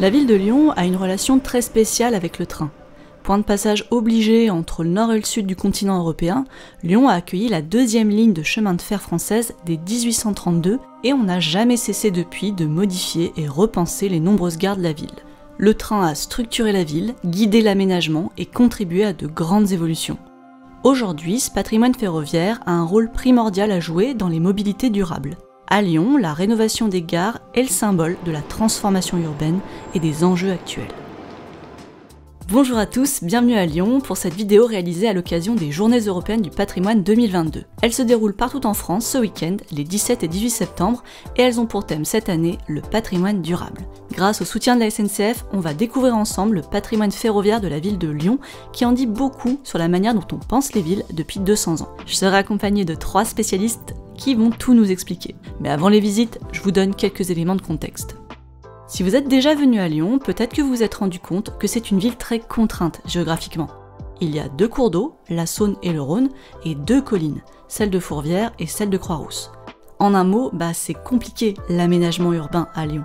La ville de Lyon a une relation très spéciale avec le train. Point de passage obligé entre le nord et le sud du continent européen, Lyon a accueilli la deuxième ligne de chemin de fer française dès 1832 et on n'a jamais cessé depuis de modifier et repenser les nombreuses gares de la ville. Le train a structuré la ville, guidé l'aménagement et contribué à de grandes évolutions. Aujourd'hui, ce patrimoine ferroviaire a un rôle primordial à jouer dans les mobilités durables. À Lyon, la rénovation des gares est le symbole de la transformation urbaine et des enjeux actuels. Bonjour à tous, bienvenue à Lyon pour cette vidéo réalisée à l'occasion des Journées européennes du patrimoine 2022. Elles se déroulent partout en France ce week-end, les 17 et 18 septembre, et elles ont pour thème cette année le patrimoine durable. Grâce au soutien de la SNCF, on va découvrir ensemble le patrimoine ferroviaire de la ville de Lyon, qui en dit beaucoup sur la manière dont on pense les villes depuis 200 ans. Je serai accompagnée de 3 spécialistes qui vont tout nous expliquer. Mais avant les visites, je vous donne quelques éléments de contexte. Si vous êtes déjà venu à Lyon, peut-être que vous vous êtes rendu compte que c'est une ville très contrainte géographiquement. Il y a 2 cours d'eau, la Saône et le Rhône, et 2 collines, celle de Fourvière et celle de Croix-Rousse. En un mot, c'est compliqué l'aménagement urbain à Lyon.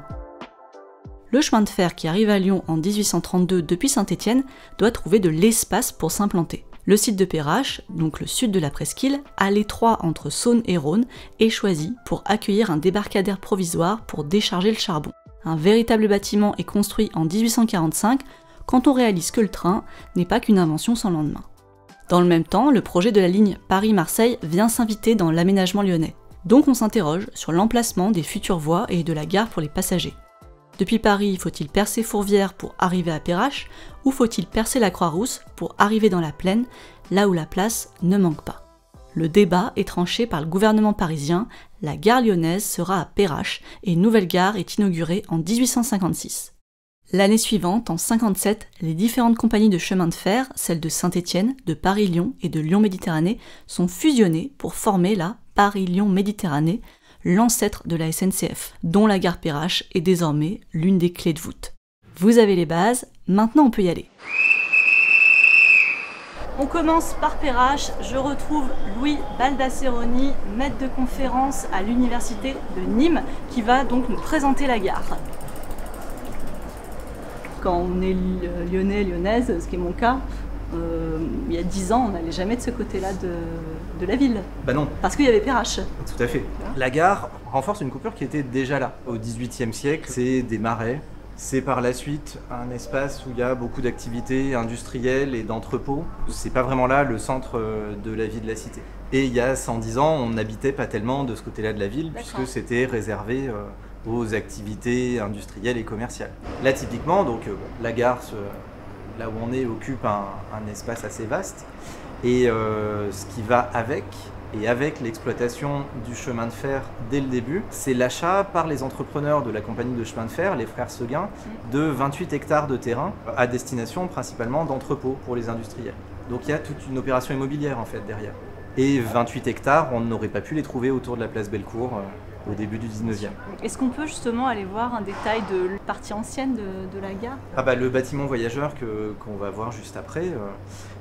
Le chemin de fer qui arrive à Lyon en 1832 depuis Saint-Étienne doit trouver de l'espace pour s'implanter. Le site de Perrache, donc le sud de la presqu'île, à l'étroit entre Saône et Rhône, est choisi pour accueillir un débarcadère provisoire pour décharger le charbon. Un véritable bâtiment est construit en 1845 quand on réalise que le train n'est pas qu'une invention sans lendemain. Dans le même temps, le projet de la ligne Paris-Marseille vient s'inviter dans l'aménagement lyonnais. Donc on s'interroge sur l'emplacement des futures voies et de la gare pour les passagers. Depuis Paris, faut-il percer Fourvière pour arriver à Perrache ou faut-il percer la Croix-Rousse pour arriver dans la plaine, là où la place ne manque pas? Le débat est tranché par le gouvernement parisien, la gare lyonnaise sera à Perrache et une nouvelle gare est inaugurée en 1856. L'année suivante, en 1957, les différentes compagnies de chemin de fer, celles de Saint-Étienne, de Paris-Lyon et de Lyon-Méditerranée, sont fusionnées pour former la Paris-Lyon-Méditerranée, l'ancêtre de la SNCF, dont la gare Perrache est désormais l'une des clés de voûte. Vous avez les bases, maintenant on peut y aller. On commence par Perrache, je retrouve Louis Baldasseroni, maître de conférence à l'université de Nîmes, qui va donc nous présenter la gare. Quand on est lyonnais, lyonnaise, ce qui est mon cas, il y a 10 ans, on n'allait jamais de ce côté-là de la ville. Non. Parce qu'il y avait Perrache. Tout à fait. La gare renforce une coupure qui était déjà là. Au XVIIIe siècle, c'est des marais. C'est par la suite un espace où il y a beaucoup d'activités industrielles et d'entrepôts. C'est pas vraiment là le centre de la vie de la cité. Et il y a 110 ans, on n'habitait pas tellement de ce côté-là de la ville, puisque c'était réservé aux activités industrielles et commerciales. Là, typiquement, donc, la gare, là où on est, occupe un espace assez vaste. Et ce qui va avec, et avec l'exploitation du chemin de fer dès le début, c'est l'achat par les entrepreneurs de la compagnie de chemin de fer, les frères Seguin, de 28 hectares de terrain à destination principalement d'entrepôts pour les industriels. Donc il y a toute une opération immobilière en fait derrière. Et 28 hectares, on n'aurait pas pu les trouver autour de la place Bellecour au début du 19e. Est-ce qu'on peut justement aller voir un détail de la partie ancienne de la gare? Le bâtiment voyageur qu'on va voir juste après,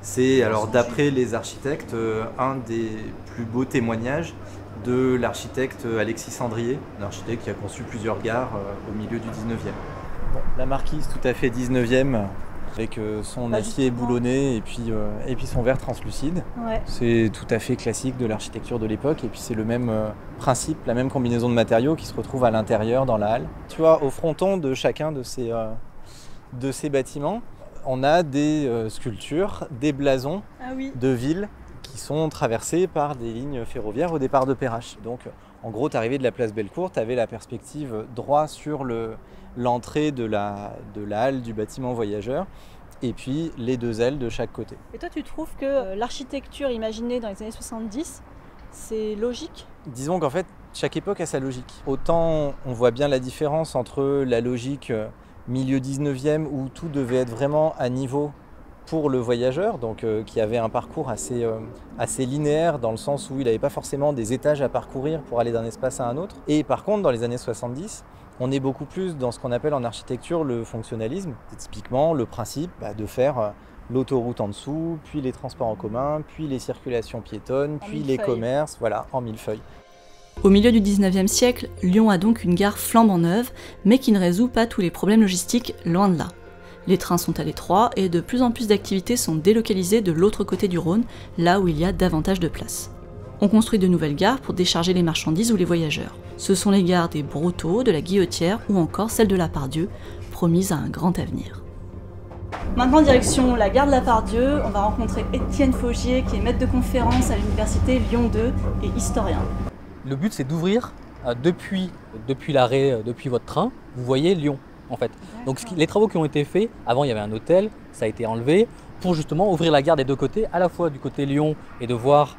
c'est alors d'après les architectes un des plus beaux témoignages de l'architecte Alexis Sandrier, un architecte qui a conçu plusieurs gares au milieu du 19e. Bon, la marquise tout à fait 19e, avec son acier boulonné et puis son verre translucide. Ouais. C'est tout à fait classique de l'architecture de l'époque et puis c'est le même principe, la même combinaison de matériaux qui se retrouve à l'intérieur dans la halle. Tu vois, au fronton de chacun de ces bâtiments, on a des sculptures, des blasons de villes qui sont traversés par des lignes ferroviaires au départ de Perrache. Donc en gros, tu arrivais de la place Bellecour, tu avais la perspective droit sur l'entrée de la halle du bâtiment voyageur et puis les 2 ailes de chaque côté. Et toi, tu trouves que l'architecture imaginée dans les années 70, c'est logique? Disons qu'en fait, chaque époque a sa logique. Autant on voit bien la différence entre la logique milieu 19e où tout devait être vraiment à niveau pour le voyageur, donc qui avait un parcours assez linéaire dans le sens où il n'avait pas forcément des étages à parcourir pour aller d'un espace à un autre. Et par contre, dans les années 70, on est beaucoup plus dans ce qu'on appelle en architecture le fonctionnalisme. C'est typiquement le principe de faire l'autoroute en dessous, puis les transports en commun, puis les circulations piétonnes, puis les commerces, voilà, en millefeuille. Au milieu du 19e siècle, Lyon a donc une gare flambant neuve, mais qui ne résout pas tous les problèmes logistiques, loin de là. Les trains sont à l'étroit et de plus en plus d'activités sont délocalisées de l'autre côté du Rhône, là où il y a davantage de place. On construit de nouvelles gares pour décharger les marchandises ou les voyageurs. Ce sont les gares des Brotteaux, de la Guillotière ou encore celle de la Part-Dieu, promise à un grand avenir. Maintenant, direction la gare de la Part-Dieu, on va rencontrer Étienne Faugier qui est maître de conférence à l'université Lyon 2 et historien. Le but, c'est d'ouvrir depuis l'arrêt, depuis votre train, vous voyez Lyon en fait. Donc les travaux qui ont été faits, avant il y avait un hôtel, ça a été enlevé pour justement ouvrir la gare des deux côtés, à la fois du côté Lyon et de voir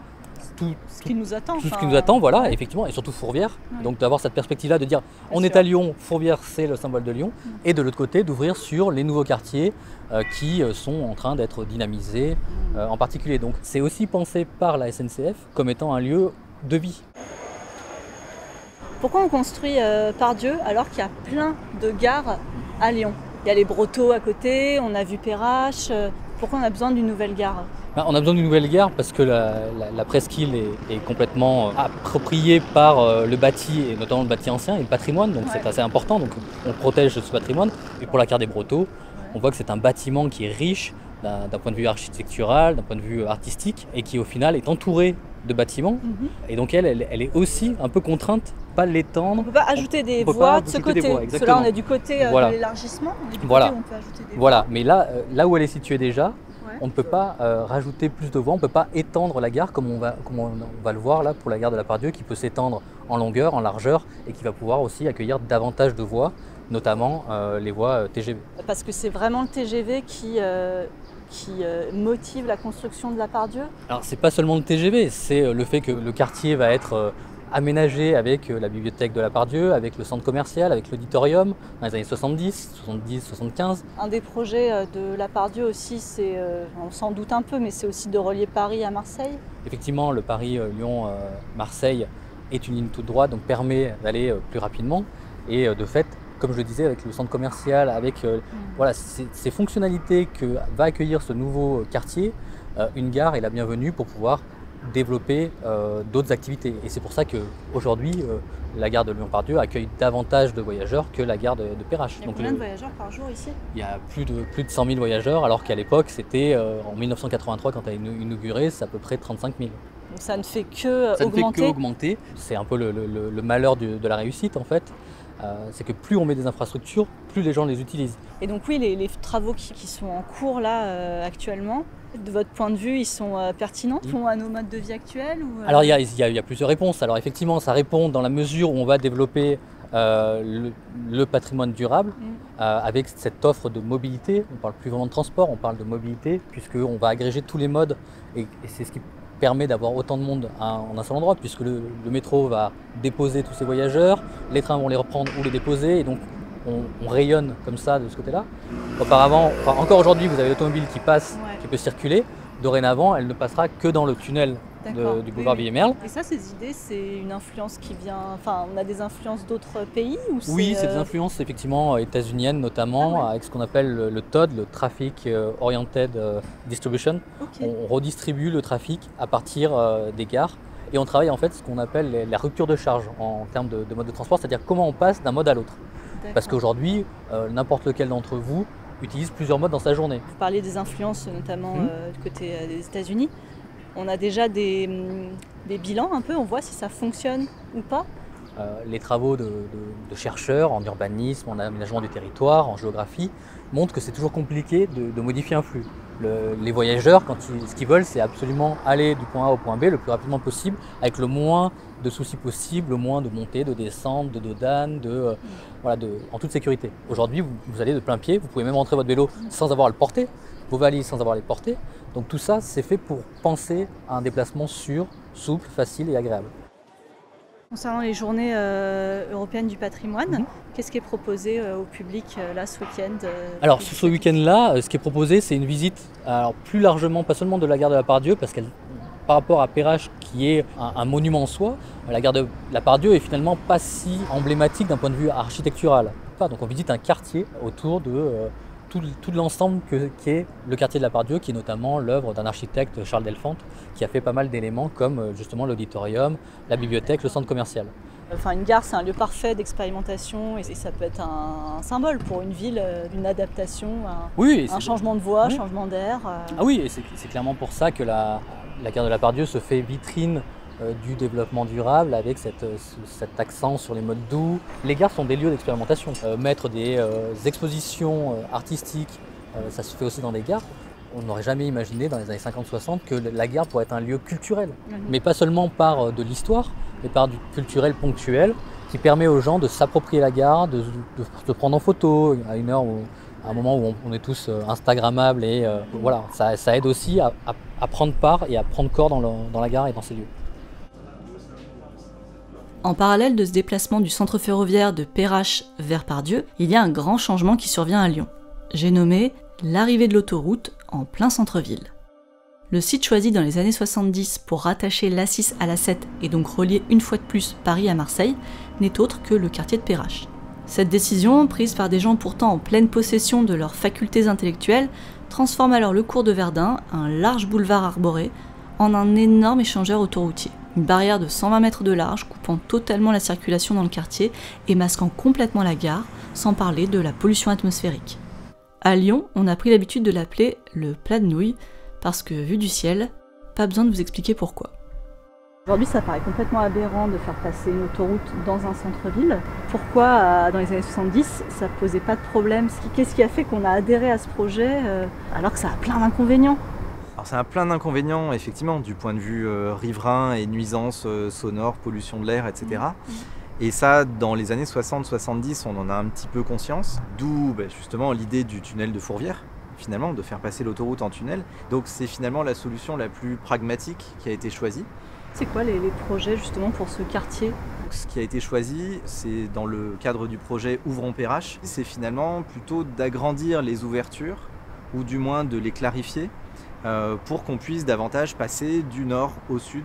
tout ce qui nous attend. Tout ce qui nous attend, voilà, effectivement, et surtout Fourvière. Ouais. Donc d'avoir cette perspective-là de dire on est à Lyon, Fourvière c'est le symbole de Lyon, et de l'autre côté d'ouvrir sur les nouveaux quartiers qui sont en train d'être dynamisés en particulier. Donc c'est aussi pensé par la SNCF comme étant un lieu de vie. Pourquoi on construit Part-Dieu alors qu'il y a plein de gares à Lyon? Il y a les Brotteaux à côté, on a vu Perrache. Pourquoi on a besoin d'une nouvelle gare? On a besoin d'une nouvelle gare parce que la presqu'île est complètement appropriée par le bâti, et notamment le bâti ancien et le patrimoine, donc c'est assez important, donc on protège ce patrimoine. Et pour la gare des Brotteaux, on voit que c'est un bâtiment qui est riche d'un point de vue architectural, d'un point de vue artistique, et qui au final est entouré de bâtiments, et donc elle est aussi un peu contrainte, pas l'étendre. On ne peut pas ajouter des voies de ce côté, parce que là on est du côté de l'élargissement, voilà. On peut ajouter des voies. Mais là où elle est située déjà, on ne peut pas rajouter plus de voies, on ne peut pas étendre la gare comme on va le voir là pour la gare de la Part-Dieu, qui peut s'étendre en longueur, en largeur, et qui va pouvoir aussi accueillir davantage de voies, notamment les voies TGV. Parce que c'est vraiment le TGV qui motive la construction de la Part-Dieu? Alors c'est pas seulement le TGV, c'est le fait que le quartier va être aménagé avec la bibliothèque de la Part-Dieu, avec le centre commercial, avec l'auditorium dans les années 70, 75. Un des projets de la Part-Dieu aussi, c'est, on s'en doute un peu, mais c'est aussi de relier Paris à Marseille. Effectivement, le Paris-Lyon-Marseille est une ligne toute droite, donc permet d'aller plus rapidement. Et de fait, comme je le disais, avec le centre commercial, avec voilà, ces fonctionnalités que va accueillir ce nouveau quartier, une gare est la bienvenue pour pouvoir développer d'autres activités. Et c'est pour ça qu'aujourd'hui, la gare de Lyon-Part-Dieu accueille davantage de voyageurs que la gare de Perrache. Il y a combien de voyageurs par jour ici? Il y a plus de 100 000 voyageurs, alors qu'à l'époque, c'était en 1983, quand elle a inauguré, c'est à peu près 35 000. Donc ça ne fait que augmenter. C'est un peu le malheur de la réussite en fait. C'est que plus on met des infrastructures, plus les gens les utilisent. Et donc oui, les travaux qui sont en cours là actuellement, de votre point de vue, ils sont pertinents, font à nos modes de vie actuels ou Alors il y a plusieurs réponses. Alors effectivement, ça répond dans la mesure où on va développer le patrimoine durable avec cette offre de mobilité. On ne parle plus vraiment de transport, on parle de mobilité, puisqu'on va agréger tous les modes, et c'est ce qui permet d'avoir autant de monde en un seul endroit, puisque le métro va déposer tous ces voyageurs, les trains vont les reprendre ou les déposer, et donc on rayonne comme ça de ce côté-là. Auparavant, encore aujourd'hui, vous avez l'automobile qui passe, qui peut circuler. Dorénavant, elle ne passera que dans le tunnel du boulevard Villiers-Merle. Et ça, ces idées, c'est une influence qui vient... Enfin, on a des influences d'autres pays ou Oui, c'est des influences effectivement états-uniennes notamment, avec ce qu'on appelle le TOD, le Traffic Oriented Distribution. On redistribue le trafic à partir des gares. Et on travaille en fait ce qu'on appelle la rupture de charge en termes de mode de transport, c'est-à-dire comment on passe d'un mode à l'autre. Parce qu'aujourd'hui, n'importe lequel d'entre vous utilise plusieurs modes dans sa journée. Vous parlez des influences notamment du côté des États-Unis. On a déjà des bilans un peu, on voit si ça fonctionne ou pas. Les travaux de chercheurs en urbanisme, en aménagement du territoire, en géographie, montrent que c'est toujours compliqué de modifier un flux. Les voyageurs, ce qu'ils veulent, c'est absolument aller du point A au point B le plus rapidement possible, avec le moins de soucis possible, le moins de montées, de descentes, de dodanes, en toute sécurité. Aujourd'hui, vous allez de plein pied, vous pouvez même rentrer votre vélo sans avoir à le porter, vos valises sans avoir à les porter. Donc tout ça, c'est fait pour penser à un déplacement sûr, souple, facile et agréable. Concernant les journées européennes du patrimoine, qu'est-ce qui est proposé au public là ce week-end Alors ce week-end-là, ce qui est proposé, c'est une visite, alors plus largement, pas seulement de la gare de la Part-Dieu, parce qu'elle, par rapport à Perrache, qui est un monument en soi, la gare de la Part-Dieu est finalement pas si emblématique d'un point de vue architectural. Donc on visite un quartier autour tout l'ensemble qui est le quartier de la Part-Dieu, qui est notamment l'œuvre d'un architecte, Charles Delphante, qui a fait pas mal d'éléments comme justement l'auditorium, la bibliothèque, le centre commercial. Enfin, une gare, c'est un lieu parfait d'expérimentation et ça peut être un symbole pour une ville, d'une adaptation, un changement de voie, changement d'air. Ah oui, et c'est clairement pour ça que la gare de la Part-Dieu se fait vitrine du développement durable avec cet accent sur les modes doux. Les gares sont des lieux d'expérimentation. Mettre des expositions artistiques, ça se fait aussi dans des gares. On n'aurait jamais imaginé dans les années 50-60 que la gare pourrait être un lieu culturel. Mais pas seulement par de l'histoire, mais par du culturel ponctuel qui permet aux gens de s'approprier la gare, de se prendre en photo à un moment où on est tous instagrammables. Et voilà, ça aide aussi à prendre part et à prendre corps dans la gare et dans ces lieux. En parallèle de ce déplacement du centre ferroviaire de Perrache vers Part-Dieu, il y a un grand changement qui survient à Lyon. J'ai nommé l'arrivée de l'autoroute en plein centre-ville. Le site choisi dans les années 70 pour rattacher l'A6 à l'A7 et donc relier une fois de plus Paris à Marseille n'est autre que le quartier de Perrache. Cette décision, prise par des gens pourtant en pleine possession de leurs facultés intellectuelles, transforme alors le cours de Verdun, un large boulevard arboré, en un énorme échangeur autoroutier. Une barrière de 120 mètres de large coupant totalement la circulation dans le quartier et masquant complètement la gare, sans parler de la pollution atmosphérique. À Lyon, on a pris l'habitude de l'appeler le plat de nouilles, parce que vu du ciel, pas besoin de vous expliquer pourquoi. Aujourd'hui, ça paraît complètement aberrant de faire passer une autoroute dans un centre-ville. Pourquoi, dans les années 70, ça posait pas de problème? Qu'est-ce qui a fait qu'on a adhéré à ce projet alors que ça a plein d'inconvénients? Alors ça a plein d'inconvénients, effectivement, du point de vue riverain et nuisances sonores, pollution de l'air, etc. Et ça, dans les années 60-70, on en a un petit peu conscience, d'où justement l'idée du tunnel de Fourvière, finalement, de faire passer l'autoroute en tunnel. Donc c'est finalement la solution la plus pragmatique qui a été choisie. C'est quoi les projets justement pour ce quartier? Ce qui a été choisi, c'est dans le cadre du projet Ouvrons Perrache, c'est finalement plutôt d'agrandir les ouvertures, ou du moins de les clarifier, pour qu'on puisse davantage passer du nord au sud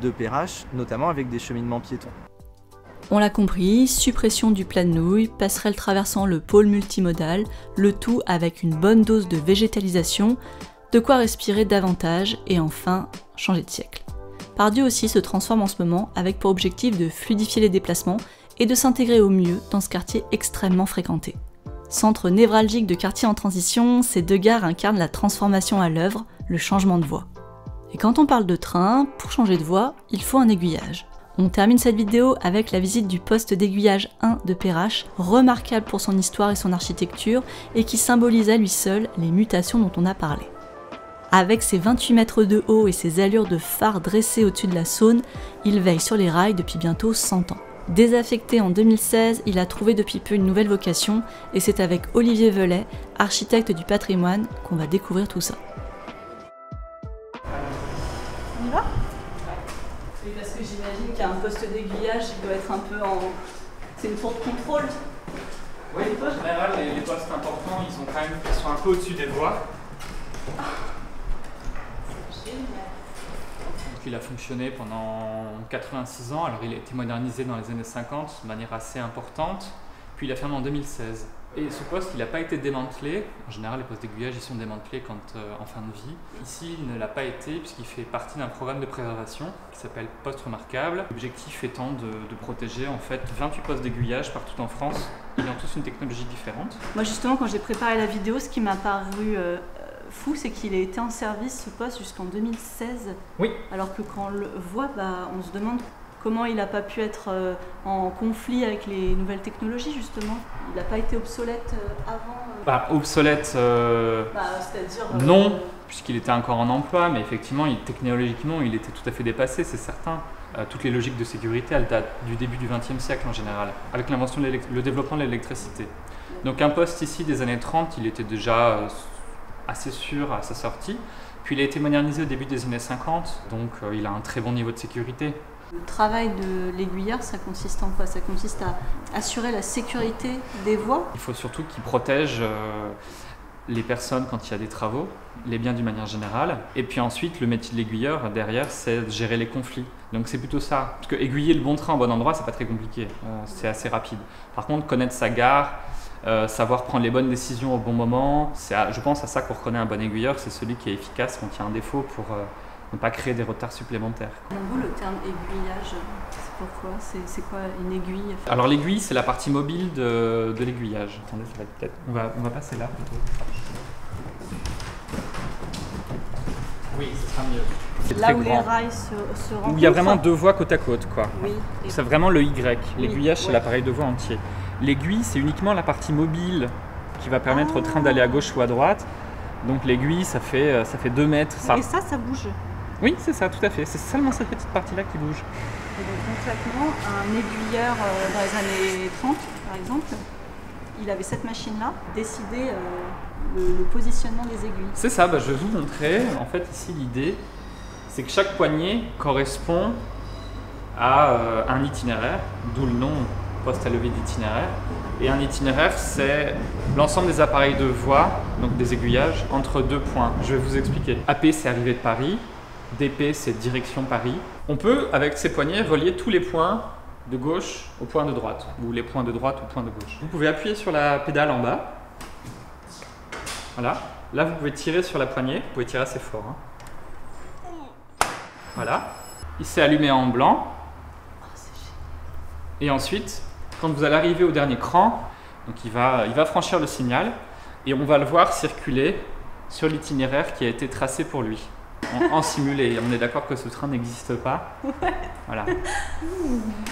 de Perrache, notamment avec des cheminements piétons. On l'a compris, suppression du plat de nouilles, passerelle traversant le pôle multimodal, le tout avec une bonne dose de végétalisation, de quoi respirer davantage et enfin changer de siècle. Part-Dieu aussi se transforme en ce moment avec pour objectif de fluidifier les déplacements et de s'intégrer au mieux dans ce quartier extrêmement fréquenté. Centre névralgique de quartier en transition, ces deux gares incarnent la transformation à l'œuvre, le changement de voie. Et quand on parle de train, pour changer de voie, il faut un aiguillage. On termine cette vidéo avec la visite du poste d'aiguillage 1 de Perrache, remarquable pour son histoire et son architecture, et qui symbolise à lui seul les mutations dont on a parlé. Avec ses 28 mètres de haut et ses allures de phare dressées au-dessus de la Saône, il veille sur les rails depuis bientôt 100 ans. Désaffecté en 2016, il a trouvé depuis peu une nouvelle vocation, et c'est avec Olivier Velay, architecte du patrimoine, qu'on va découvrir tout ça. On y va ? Oui, parce que j'imagine qu'un poste d'aiguillage, il doit être un peu en... C'est une tour de contrôle. Oui, en général, les postes importants, ils sont un peu au-dessus des voies. Donc, il a fonctionné pendant 86 ans, alors il a été modernisé dans les années 50 de manière assez importante, puis il a fermé en 2016. Et ce poste, il n'a pas été démantelé. En général, les postes d'aiguillage, ils sont démantelés en fin de vie. Ici, il ne l'a pas été puisqu'il fait partie d'un programme de préservation qui s'appelle Poste Remarquable. L'objectif étant de protéger en fait 28 postes d'aiguillage partout en France, ayant tous une technologie différente. Moi justement, quand j'ai préparé la vidéo, ce qui m'a paru fou, c'est qu'il a été en service, ce poste, jusqu'en 2016. Oui. Alors que quand on le voit, on se demande comment il n'a pas pu être en conflit avec les nouvelles technologies, justement. Il n'a pas été obsolète avant Obsolète, c'est-à-dire... non, puisqu'il était encore en emploi, mais effectivement, technologiquement, il était tout à fait dépassé, c'est certain. Toutes les logiques de sécurité, elles datent du début du XXe siècle en général, avec l'invention le développement de l'électricité. Donc un poste ici des années 30, il était déjà assez sûr à sa sortie. Puis il a été modernisé au début des années 50, donc il a un très bon niveau de sécurité. Le travail de l'aiguilleur, ça consiste en quoi? Ça consiste à assurer la sécurité des voies? Il faut surtout qu'il protège les personnes quand il y a des travaux, les biens d'une manière générale. Et puis ensuite, le métier de l'aiguilleur, derrière, c'est de gérer les conflits. Donc c'est plutôt ça. Parce que aiguiller le bon train au bon endroit, c'est pas très compliqué. C'est assez rapide. Par contre, connaître sa gare, savoir prendre les bonnes décisions au bon moment. Je pense à ça qu'on reconnaît un bon aiguilleur, c'est celui qui est efficace quand il y a un défaut pour ne pas créer des retards supplémentaires. En gros, le terme aiguillage, c'est pourquoi? C'est quoi une aiguille? Alors l'aiguille, c'est la partie mobile de l'aiguillage. Attendez, ça va peut-être... On va passer là plutôt. Oui, ce sera mieux. Là où les rails se rencontrent. Où il y a vraiment deux voies côte à côte, quoi. Oui. C'est vraiment le Y. L'aiguillage, Oui, c'est l'appareil de voie entier. L'aiguille, c'est uniquement la partie mobile qui va permettre au train d'aller à gauche ou à droite. Donc l'aiguille, ça fait 2 mètres. Et ça bouge. Oui, c'est ça, tout à fait. C'est seulement cette petite partie-là qui bouge. Et donc concrètement, un aiguilleur dans les années 30, par exemple, il avait cette machine-là, décidait le positionnement des aiguilles. C'est ça, je vais vous montrer. En fait, ici, l'idée, c'est que chaque poignée correspond à un itinéraire, d'où le nom poste à lever d'itinéraire. Et un itinéraire, c'est l'ensemble des appareils de voie, donc des aiguillages, entre 2 points. Je vais vous expliquer. AP, c'est arrivée de Paris. DP, c'est direction Paris. On peut, avec ces poignées, relier tous les points de gauche au point de droite, ou les points de droite au point de gauche. Vous pouvez appuyer sur la pédale en bas. Voilà. Là, vous pouvez tirer sur la poignée. Vous pouvez tirer assez fort. Voilà. Il s'est allumé en blanc. Et ensuite, quand vous allez arriver au dernier cran, donc il va franchir le signal et on va le voir circuler sur l'itinéraire qui a été tracé pour lui. En simulé. On est d'accord que ce train n'existe pas. Voilà.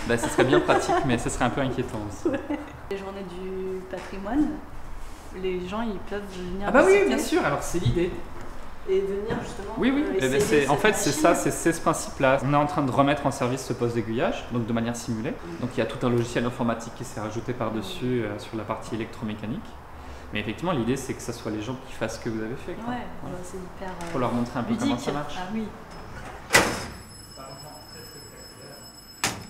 Ce serait bien pratique, mais ce serait un peu inquiétant aussi. Les journées du patrimoine, les gens ils peuvent venir. Ah bah oui, bien sûr. Alors c'est l'idée. Et venir justement. Oui. En fait, c'est ça, c'est ce principe-là. On est en train de remettre en service ce poste d'aiguillage, donc de manière simulée. Donc il y a tout un logiciel informatique qui s'est rajouté par-dessus sur la partie électromécanique. Mais effectivement, l'idée, c'est que ce soit les gens qui fassent ce que vous avez fait. Quoi. Ouais, voilà. C'est hyper. Pour leur montrer un peu ludique. comment ça marche. Ah oui.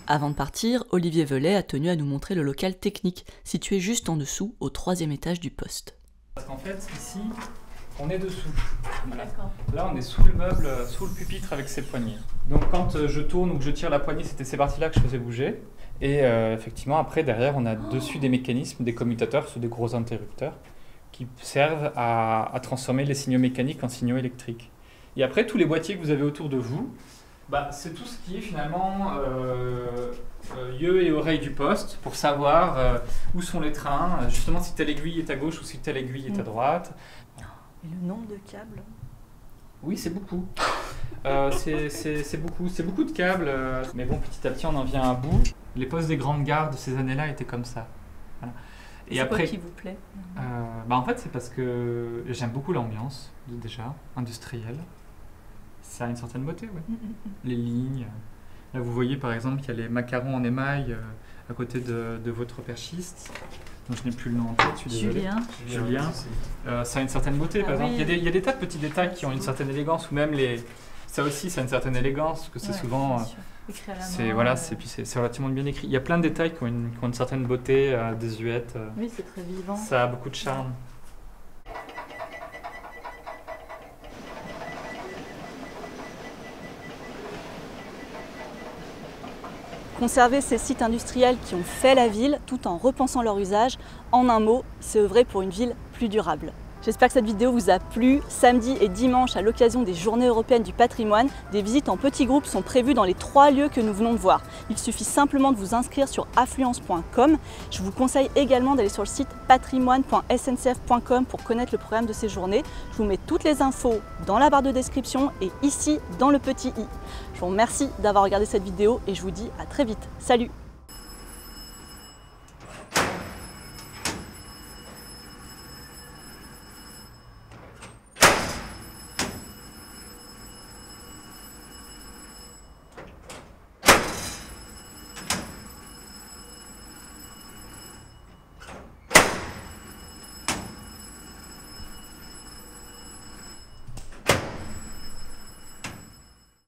Avant de partir, Olivier Velay a tenu à nous montrer le local technique, situé juste en dessous, au 3e étage du poste. Parce qu'en fait, ici, on est dessous. Voilà. Là, on est sous le meuble, sous le pupitre avec ses poignées. Donc quand je tourne ou que je tire la poignée, c'était ces parties-là que je faisais bouger. Et effectivement, après, derrière, on a dessus des mécanismes, des commutateurs, des gros interrupteurs, qui servent à transformer les signaux mécaniques en signaux électriques. Et après, tous les boîtiers que vous avez autour de vous, c'est tout ce qui est finalement yeux et oreilles du poste pour savoir où sont les trains, justement si telle aiguille est à gauche ou si telle aiguille est à droite. Et le nombre de câbles? Oui, c'est beaucoup. C'est beaucoup de câbles, mais bon, petit à petit, on en vient à bout. Les postes des grandes gares de ces années-là étaient comme ça. Voilà. Et après, quoi qui vous plaît? En fait, c'est parce que j'aime beaucoup l'ambiance, déjà, industrielle. Ça a une certaine beauté, ouais. Les lignes. Là, vous voyez, par exemple, qu'il y a les macarons en émail à côté de votre perchiste. Donc, je n'ai plus le nom en tête, je suis désolé. Julien. Ça a une certaine beauté, par exemple. Il y a des tas de petits détails qui ont une certaine élégance, ou même ça aussi, ça a une certaine élégance, parce que c'est souvent... C'est relativement bien écrit. Il y a plein de détails qui ont une certaine beauté désuète. Oui, c'est très vivant. Ça a beaucoup de charme. Conserver ces sites industriels qui ont fait la ville tout en repensant leur usage, en un mot, c'est œuvrer pour une ville plus durable. J'espère que cette vidéo vous a plu. Samedi et dimanche, à l'occasion des Journées européennes du patrimoine, des visites en petits groupes sont prévues dans les 3 lieux que nous venons de voir. Il suffit simplement de vous inscrire sur affluence.com. Je vous conseille également d'aller sur le site patrimoine.sncf.com pour connaître le programme de ces journées. Je vous mets toutes les infos dans la barre de description et ici dans le petit i. Je vous remercie d'avoir regardé cette vidéo et je vous dis à très vite. Salut!